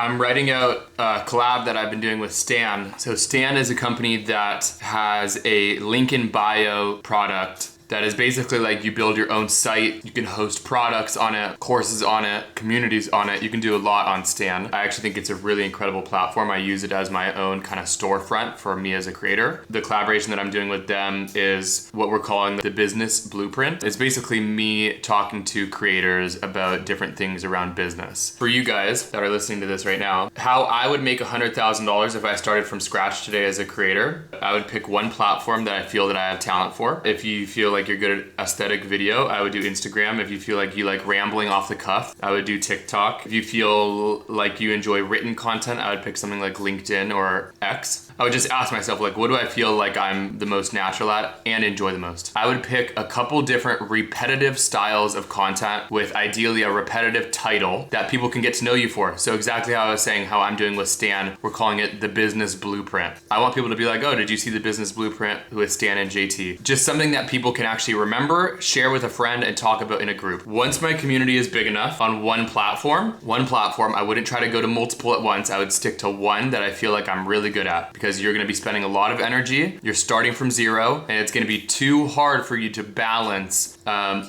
I'm writing out a collab that I've been doing with Stan. So Stan is a company that has a link in bio product that is basically like you build your own site. You can host products on it, courses on it, communities on it. You can do a lot on Stan. I actually think it's a really incredible platform. I use it as my own kind of storefront for me as a creator. The collaboration that I'm doing with them is what we're calling the business blueprint. It's basically me talking to creators about different things around business. For you guys that are listening to this right now, how I would make $100,000 if I started from scratch today as a creator, I would pick one platform that I feel that I have talent for. If you feel like you're good at aesthetic video, I would do Instagram. If you feel like you like rambling off the cuff, I would do TikTok. If you feel like you enjoy written content, I would pick something like LinkedIn or X. I would just ask myself, like, what do I feel like I'm the most natural at and enjoy the most? I would pick a couple different repetitive styles of content with ideally a repetitive title that people can get to know you for. So exactly how I was saying how I'm doing with Stan, we're calling it the business blueprint. I want people to be like, oh, did you see the business blueprint with Stan and JT? Just something that people can actually remember, share with a friend, and talk about in a group. Once my community is big enough on one platform, I wouldn't try to go to multiple at once. I would stick to one that I feel like I'm really good at, because you're going to be spending a lot of energy. You're starting from zero, and it's going to be too hard for you to balance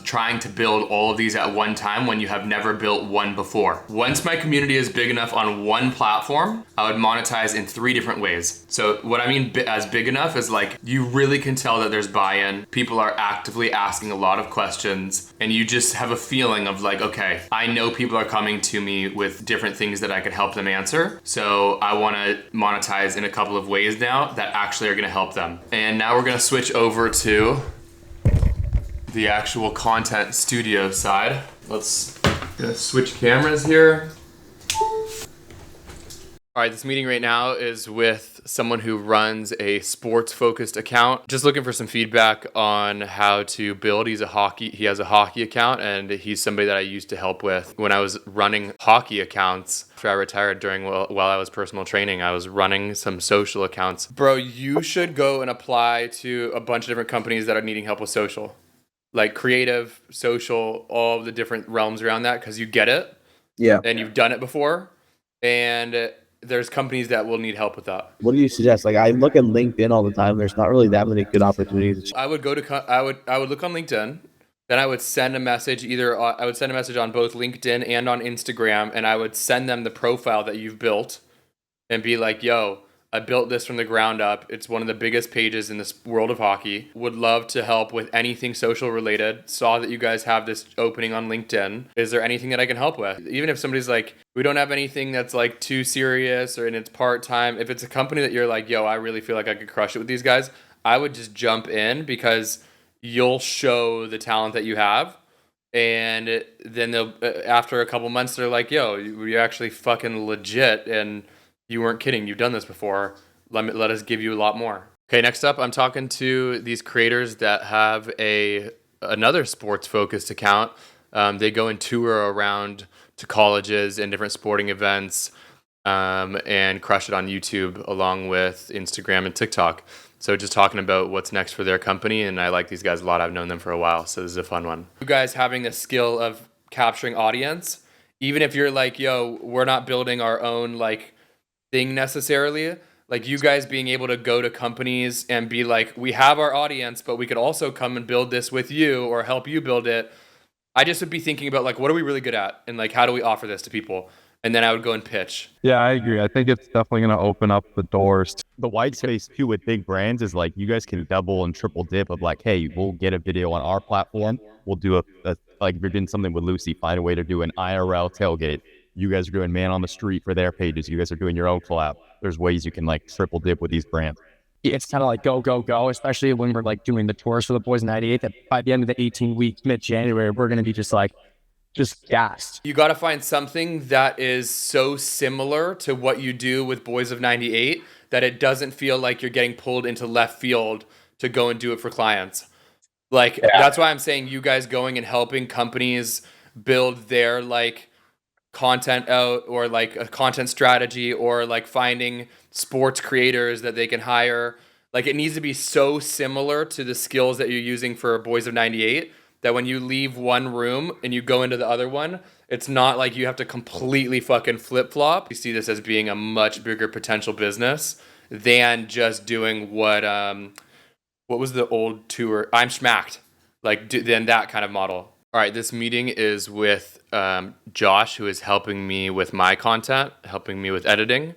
trying to build all of these at one time when you have never built one before. Once my community is big enough on one platform, I would monetize in 3 different ways. So what I mean as big enough is like you really can tell that there's buy-in. People are actively asking a lot of questions, and you just have a feeling of like, okay, I know people are coming to me with different things that I could help them answer. So I want to monetize in a couple of ways now that actually are going to help them. And now we're going to switch over to the actual content studio side. Let's switch cameras here. All right, this meeting right now is with someone who runs a sports-focused account. Just looking for some feedback on how to build. He has a hockey account, and he's somebody that I used to help with when I was running hockey accounts. After I retired while I was personal training, I was running some social accounts. Bro, you should go and apply to a bunch of different companies that are needing help with social. Like creative, social, all the different realms around that, because you get it. Yeah. And you've done it before. And there's companies that will need help with that. What do you suggest? Like, I look at LinkedIn all the time. There's not really that many good opportunities. I would look on LinkedIn. Then I would send a message I would send a message on both LinkedIn and on Instagram, and I would send them the profile that you've built and be like, yo, I built this from the ground up. It's one of the biggest pages in this world of hockey. Would love to help with anything social related. Saw that you guys have this opening on LinkedIn. Is there anything that I can help with? Even if somebody's like, we don't have anything that's like too serious and it's part-time. If it's a company that you're like, yo, I really feel like I could crush it with these guys, I would just jump in, because you'll show the talent that you have. And then after a couple months, they're like, yo, you're actually fucking legit, and you weren't kidding. You've done this before. Let us give you a lot more. Okay, next up, I'm talking to these creators that have another sports-focused account. They go and tour around to colleges and different sporting events and crush it on YouTube along with Instagram and TikTok. So just talking about what's next for their company, and I like these guys a lot. I've known them for a while, so this is a fun one. You guys having the skill of capturing audience, even if you're like, yo, we're not building our own like thing necessarily, like you guys being able to go to companies and be like, we have our audience, but we could also come and build this with you or help you build it. I just would be thinking about like, what are we really good at? And like, how do we offer this to people? And then I would go and pitch. Yeah, I agree. I think it's definitely going to open up the doors. The white space too with big brands is like, you guys can double and triple dip of like, hey, we'll get a video on our platform. We'll do like if you're doing something with Lucy, find a way to do an IRL tailgate. You guys are doing man on the street for their pages. You guys are doing your own collab. There's ways you can like triple dip with these brands. It's kind of like go, go, go, especially when we're like doing the tours for the Boys 98, that by the end of the 18 weeks, mid-January, we're going to be just gassed. You got to find something that is so similar to what you do with Boys of 98 that it doesn't feel like you're getting pulled into left field to go and do it for clients. That's why I'm saying you guys going and helping companies build their like content out, or like a content strategy, or like finding sports creators that they can hire. Like it needs to be so similar to the skills that you're using for Boys of 98 that when you leave one room and you go into the other one, It's not like you have to completely fucking flip flop. You see this as being a much bigger potential business than just doing what was the old tour? I'm Schmacked. Then that kind of model. All right, this meeting is with Josh, who is helping me with my content, helping me with editing,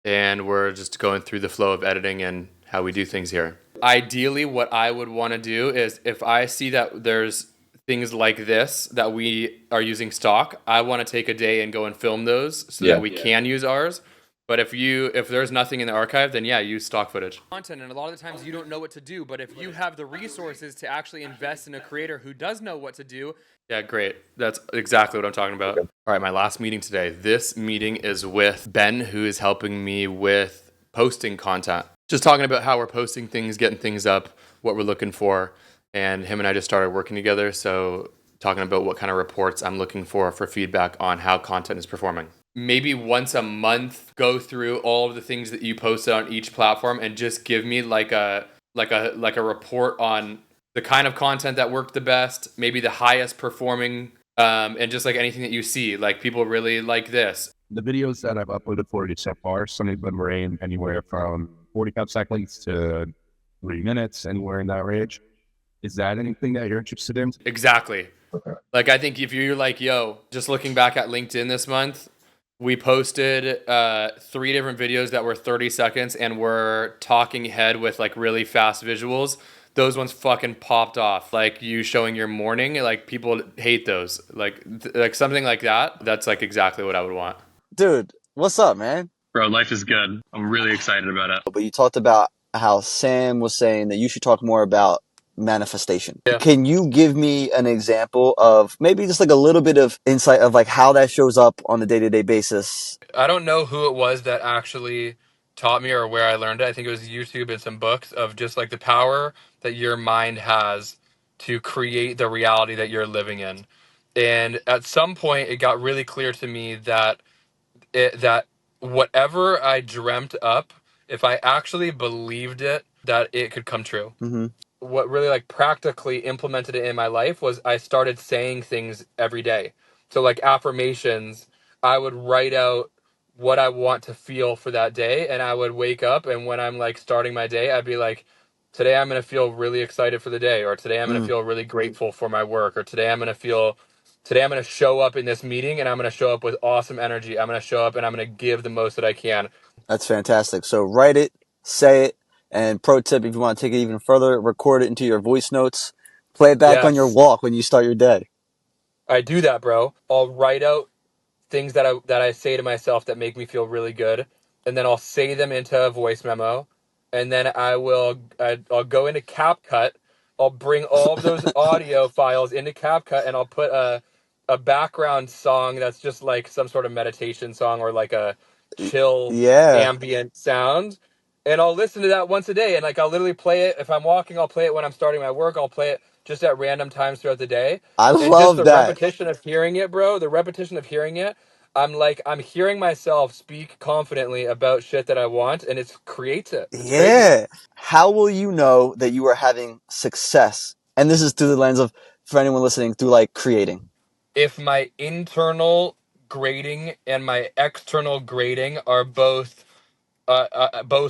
and we're just going through the flow of editing and how we do things here. Ideally, what I would want to do is if I see that there's things like this that we are using stock, I want to take a day and go and film those so that we can use ours. But if there's nothing in the archive, then yeah, use stock footage. Content, and a lot of the times you don't know what to do, but if you have the resources to actually invest in a creator who does know what to do, yeah, great. That's exactly what I'm talking about. All right, my last meeting today. This meeting is with Ben, who is helping me with posting content. Just talking about how we're posting things, getting things up, what we're looking for, and him and I just started working together, so talking about what kind of reports I'm looking for feedback on how content is performing. Maybe once a month, go through all of the things that you posted on each platform and just give me like a report on the kind of content that worked the best, maybe the highest performing, and just like anything that you see, like people really like this. The videos that I've uploaded for you so far, some of them range anywhere from 45 seconds to 3 minutes, anywhere in that range. Is that anything that you're interested in? Exactly. Okay. Like, I think if you're like, yo, just looking back at LinkedIn this month, we posted 3 different videos that were 30 seconds and were talking head with like really fast visuals. Those ones fucking popped off. Like you showing your morning, like people hate those. Like something like that. That's like exactly what I would want. Dude, what's up, man? Bro, life is good. I'm really excited about it. But you talked about how Sam was saying that you should talk more about manifestation. Yeah. Can you give me an example of maybe just like a little bit of insight of like how that shows up on a day-to-day basis? I don't know who it was that actually taught me or where I learned it. I think it was YouTube and some books of just like the power that your mind has to create the reality that you're living in. And at some point, it got really clear to me that that whatever I dreamt up, if I actually believed it, that it could come true. Mm-hmm. What really like practically implemented it in my life was I started saying things every day. So like affirmations, I would write out what I want to feel for that day, and I would wake up, and when I'm like starting my day, I'd be like, today I'm going to feel really excited for the day, or today I'm going to feel really grateful for my work, or today I'm going to show up in this meeting and I'm going to show up with awesome energy. I'm going to show up and I'm going to give the most that I can. That's fantastic. So write it, say it, and pro tip, if you want to take it even further, record it into your voice notes. Play it back on your walk when you start your day. I do that, bro. I'll write out things that I say to myself that make me feel really good, and then I'll say them into a voice memo, and then I'll go into CapCut. I'll bring all of those audio files into CapCut, and I'll put a background song that's just like some sort of meditation song or like a chill ambient sound, and I'll listen to that once a day, and like I'll literally play it if I'm walking. I'll play it when I'm starting my work. I'll play it just at random times throughout the day. I And love just the that. repetition of hearing it, bro. The repetition of hearing it. I'm hearing myself speak confidently about shit that I want, and it creates it. It's crazy. How will you know that you are having success? And this is through the lens of, for anyone listening, through like creating. If my internal grading and my external grading are both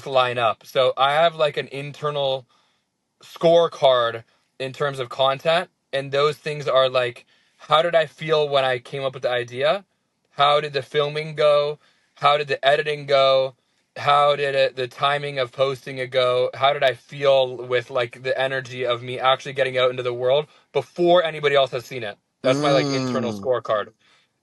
line up. So I have like an internal scorecard in terms of content, and those things are like, how did I feel when I came up with the idea? How did the filming go? How did the editing go? How did the timing of posting it go? How did I feel with like the energy of me actually getting out into the world before anybody else has seen it? That's my like internal scorecard.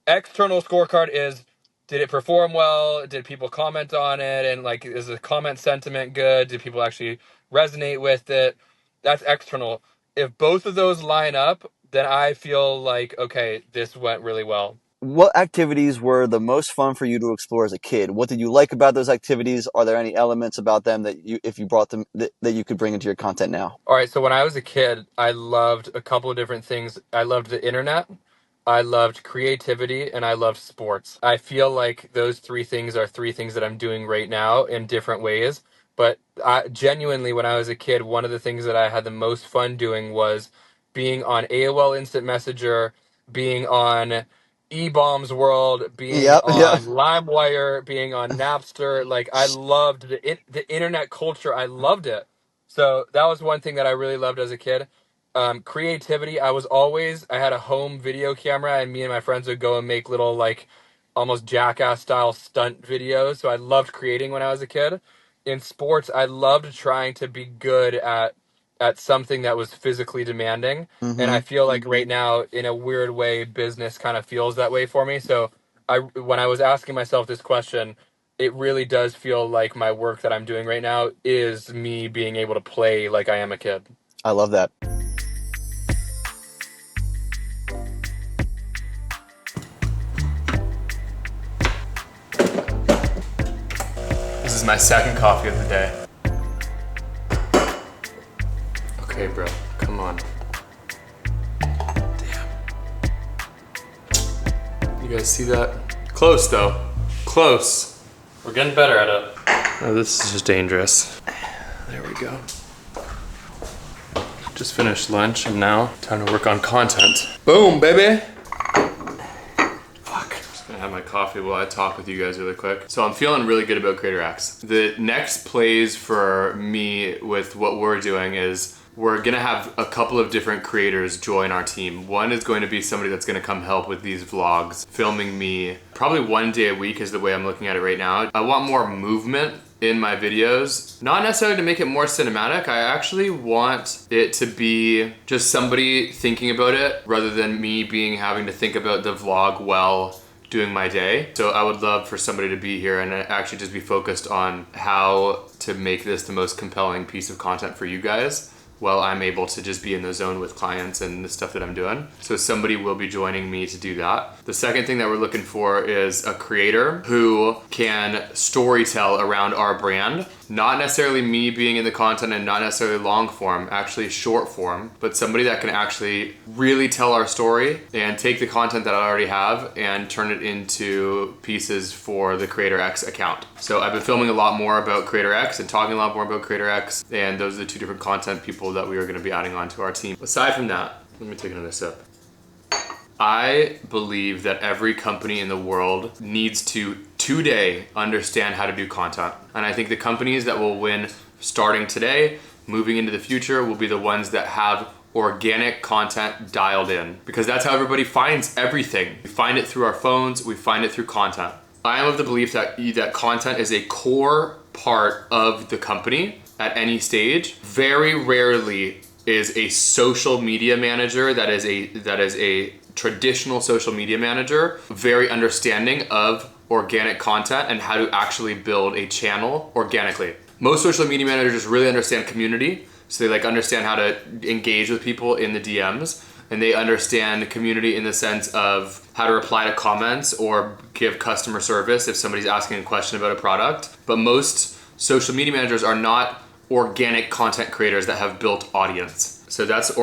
External scorecard is, did it perform well? Did people comment on it? And like, is the comment sentiment good? Did people actually resonate with it? That's external. If both of those line up, then I feel like, okay, this went really well. What activities were the most fun for you to explore as a kid? What did you like about those activities? Are there any elements about them that you, if you brought them, that you could bring into your content now? All right, so when I was a kid, I loved a couple of different things. I loved the internet, I loved creativity, and I loved sports. I feel like those 3 things are 3 things that I'm doing right now in different ways. But genuinely, when I was a kid, one of the things that I had the most fun doing was being on AOL Instant Messenger, being on E-Bombs World, being Yep. on LimeWire, being on Napster. Like, I loved the internet culture. I loved it. So that was one thing that I really loved as a kid. Creativity. I had a home video camera, and me and my friends would go and make little, like, almost Jackass style stunt videos. So I loved creating when I was a kid. In sports, I loved trying to be good at something that was physically demanding. And I feel like right now, in a weird way, business kind of feels that way for me. So when I was asking myself this question, it really does feel like my work that I'm doing right now is me being able to play like I am a kid. I love that. This is my second coffee of the day. Okay, bro, come on. Damn. You guys see that? Close, though. Close. We're getting better at it. Oh, this is just dangerous. There we go. Just finished lunch, and now time to work on content. Boom, baby. Fuck. Just gonna have my coffee while I talk with you guys really quick. So I'm feeling really good about creatorX. The next plays for me with what we're doing is we're gonna have a couple of different creators join our team. One is going to be somebody that's gonna come help with these vlogs, filming me probably 1 day a week is the way I'm looking at it right now. I want more movement in my videos, not necessarily to make it more cinematic. I actually want it to be just somebody thinking about it rather than me having to think about the vlog while doing my day. So I would love for somebody to be here and actually just be focused on how to make this the most compelling piece of content for you guys, while I'm able to just be in the zone with clients and the stuff that I'm doing. So somebody will be joining me to do that. The second thing that we're looking for is a creator who can storytell around our brand. Not necessarily me being in the content and not necessarily long form, actually short form, but somebody that can actually really tell our story and take the content that I already have and turn it into pieces for the creatorX account. So I've been filming a lot more about creatorX and talking a lot more about creatorX, and those are the two different content people that we are going to be adding on to our team. Aside from that, let me take another sip. I believe that every company in the world needs to today understand how to do content. And I think the companies that will win starting today, moving into the future, will be the ones that have organic content dialed in, because that's how everybody finds everything. We find it through our phones, we find it through content. I am of the belief that content is a core part of the company at any stage. Very rarely is a social media manager that is a traditional social media manager very understanding of organic content and how to actually build a channel organically. Most social media managers really understand community, so they understand how to engage with people in the DMs, and they understand community in the sense of how to reply to comments or give customer service if somebody's asking a question about a product. But most social media managers are not organic content creators that have built audience. So that's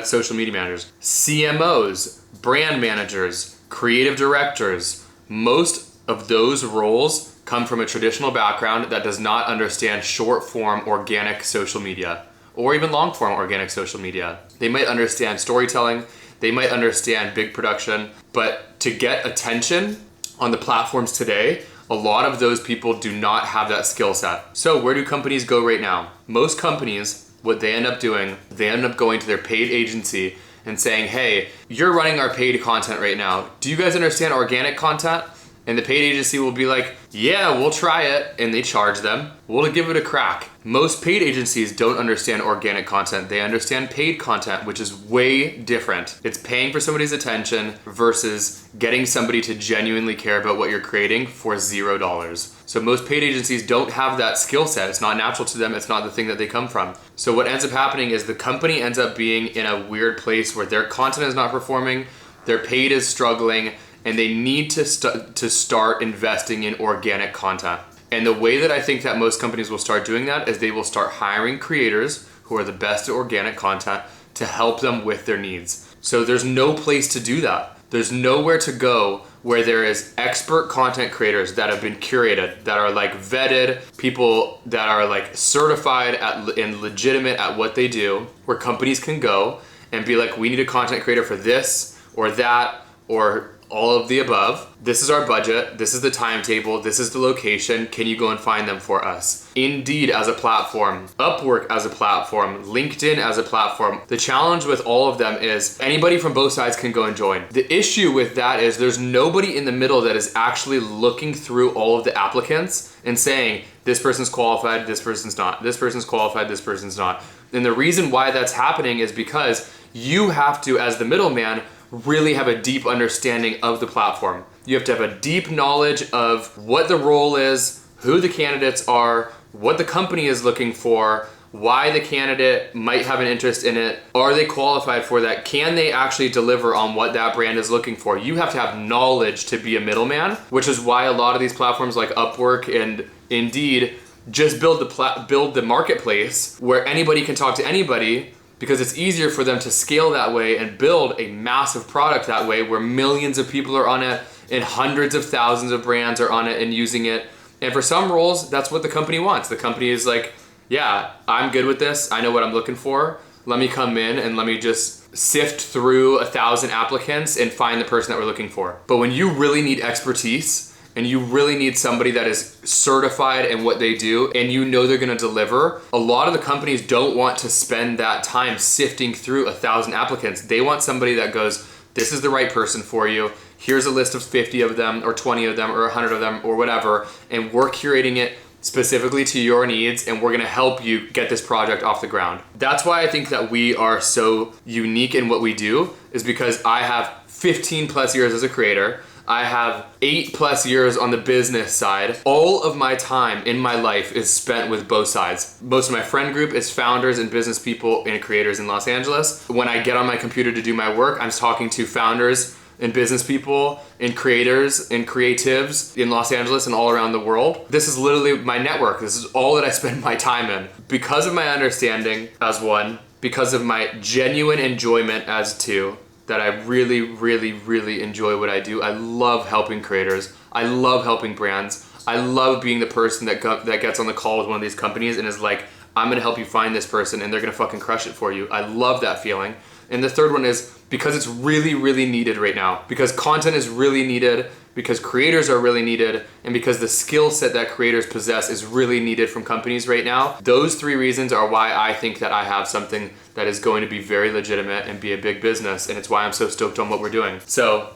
social media managers. CMOs, brand managers, creative directors, most of those roles come from a traditional background that does not understand short form organic social media or even long form organic social media. They might understand storytelling, they might understand big production, but to get attention on the platforms today, a lot of those people do not have that skill set. So where do companies go right now? Most companies, what they end up doing, they end up going to their paid agency and saying, hey, you're running our paid content right now. Do you guys understand organic content? And the paid agency will be like, yeah, we'll try it. And they charge them. We'll give it a crack. Most paid agencies don't understand organic content. They understand paid content, which is way different. It's paying for somebody's attention versus getting somebody to genuinely care about what you're creating for $0. So most paid agencies don't have that skill set. It's not natural to them. It's not the thing that they come from. So what ends up happening is the company ends up being in a weird place where their content is not performing, their paid is struggling, and they need to start investing in organic content. And the way that I think that most companies will start doing that is they will start hiring creators who are the best at organic content to help them with their needs. So there's no place to do that. There's nowhere to go where there is expert content creators that have been curated, that are vetted, people that are certified and legitimate at what they do, where companies can go and be like, we need a content creator for this or that, or all of the above. This is our budget. This is the timetable. This is the location. Can you go and find them for us? Indeed as a platform, Upwork as a platform, LinkedIn as a platform. The challenge with all of them is anybody from both sides can go and join. The issue with that is there's nobody in the middle that is actually looking through all of the applicants and saying, this person's qualified, this person's not. This person's qualified, this person's not. And the reason why that's happening is because you have to, as the middleman, really have a deep understanding of the platform. You have to have a deep knowledge of what the role is, who the candidates are, what the company is looking for, why the candidate might have an interest in it. Are they qualified for that? Can they actually deliver on what that brand is looking for? You have to have knowledge to be a middleman, which is why a lot of these platforms like Upwork and Indeed just build the marketplace where anybody can talk to anybody, because it's easier for them to scale that way and build a massive product that way where millions of people are on it and hundreds of thousands of brands are on it and using it. And for some roles, that's what the company wants. The company is like, yeah, I'm good with this. I know what I'm looking for. Let me come in and let me just sift through 1,000 applicants and find the person that we're looking for. But when you really need expertise and you really need somebody that is certified in what they do and you know they're gonna deliver, a lot of the companies don't want to spend that time sifting through 1,000 applicants. They want somebody that goes, this is the right person for you. Here's a list of 50 of them or 20 of them or 100 of them or whatever, and we're curating it specifically to your needs, and we're gonna help you get this project off the ground. That's why I think that we are so unique in what we do, is because I have 15 plus years as a creator. I have 8+ years on the business side. All of my time in my life is spent with both sides. Most of my friend group is founders and business people and creators in Los Angeles. When I get on my computer to do my work, I'm talking to founders and business people and creators and creatives in Los Angeles and all around the world. This is literally my network. This is all that I spend my time in. Because of my understanding as one, because of my genuine enjoyment as two, that I really, really, really enjoy what I do. I love helping creators. I love helping brands. I love being the person that gets on the call with one of these companies and is like, I'm gonna help you find this person and they're gonna fucking crush it for you. I love that feeling. And the third one is because it's really, really needed right now. Because content is really needed, because creators are really needed, and because the skill set that creators possess is really needed from companies right now. Those three reasons are why I think that I have something that is going to be very legitimate and be a big business, and it's why I'm so stoked on what we're doing. So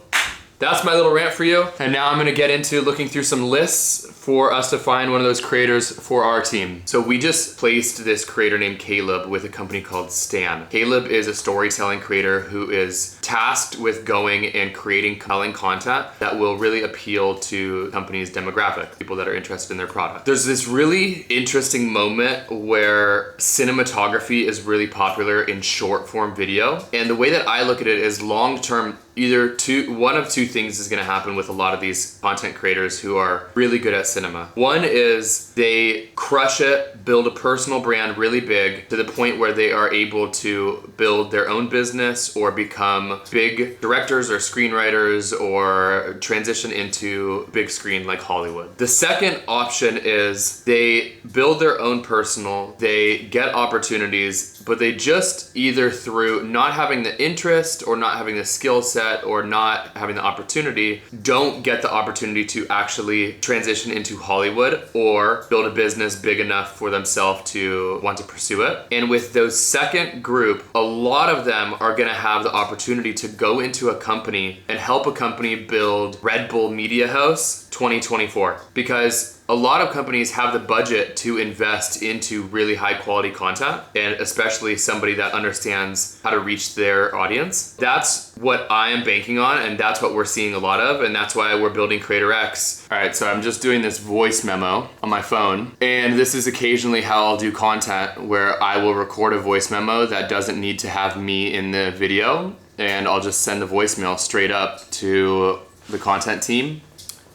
that's my little rant for you. And now I'm gonna get into looking through some lists for us to find one of those creators for our team. So we just placed this creator named Caleb with a company called Stan. Caleb is a storytelling creator who is tasked with going and creating compelling content that will really appeal to companies' demographic, people that are interested in their product. There's this really interesting moment where cinematography is really popular in short form video. And the way that I look at it is long-term, one of two things is gonna happen with a lot of these content creators who are really good at cinema. One is they crush it, build a personal brand really big to the point where they are able to build their own business or become big directors or screenwriters or transition into big screen like Hollywood. The second option is they build their own personal, they get opportunities, but they just either through not having the interest or not having the skill set or not having the opportunity, don't get the opportunity to actually transition into Hollywood or build a business big enough for themselves to want to pursue it. And with those second group, a lot of them are gonna have the opportunity to go into a company and help a company build Red Bull Media House 2024, because a lot of companies have the budget to invest into really high quality content, and especially somebody that understands how to reach their audience. That's what I am banking on, and that's what we're seeing a lot of, and that's why we're building creatorX. All right, so I'm just doing this voice memo on my phone, and this is occasionally how I'll do content where I will record a voice memo that doesn't need to have me in the video, and I'll just send the voicemail straight up to the content team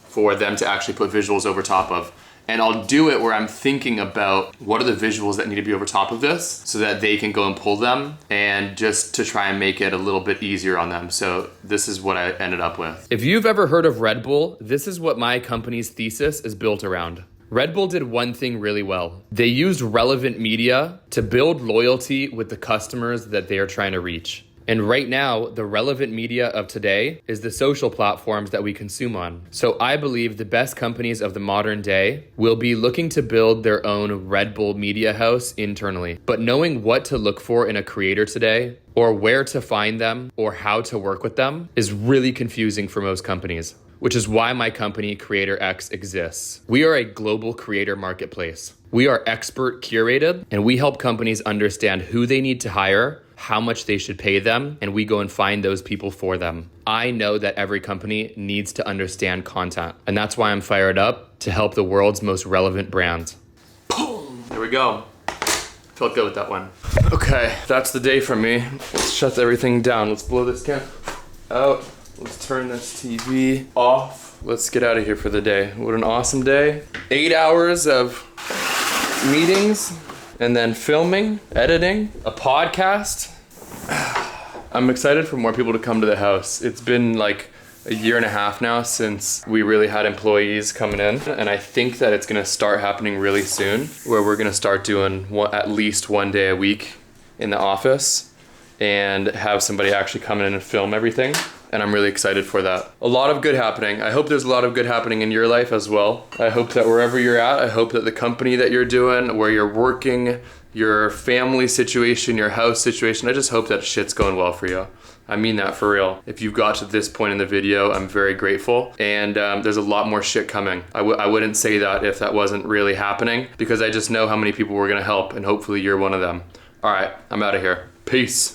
for them to actually put visuals over top of. And I'll do it where I'm thinking about what are the visuals that need to be over top of this so that they can go and pull them, and just to try and make it a little bit easier on them. So this is what I ended up with. If you've ever heard of Red Bull, this is what my company's thesis is built around. Red Bull did one thing really well. They used relevant media to build loyalty with the customers that they are trying to reach. And right now, the relevant media of today is the social platforms that we consume on. So I believe the best companies of the modern day will be looking to build their own Red Bull media house internally. But knowing what to look for in a creator today, or where to find them, or how to work with them is really confusing for most companies, which is why my company, creatorX, exists. We are a global creator marketplace. We are expert curated, and we help companies understand who they need to hire, how much they should pay them, and we go and find those people for them. I know that every company needs to understand content, and that's why I'm fired up to help the world's most relevant brands. Boom! There we go. Felt good with that one. Okay, that's the day for me. Let's shut everything down. Let's blow this can out. Let's turn this TV off. Let's get out of here for the day. What an awesome day. 8 hours of meetings, and then filming, editing, a podcast. I'm excited for more people to come to the house. It's been like a year and a half now since we really had employees coming in, and I think that it's gonna start happening really soon, where we're gonna start doing at least 1 day a week in the office and have somebody actually come in and film everything. And I'm really excited for that. A lot of good happening. I hope there's a lot of good happening in your life as well. I hope that wherever you're at, I hope that the company that you're doing, where you're working, your family situation, your house situation, I just hope that shit's going well for you. I mean that for real. If you've got to this point in the video, I'm very grateful. And there's a lot more shit coming. I wouldn't say that if that wasn't really happening, because I just know how many people we're gonna help, and hopefully you're one of them. All right, I'm out of here. Peace.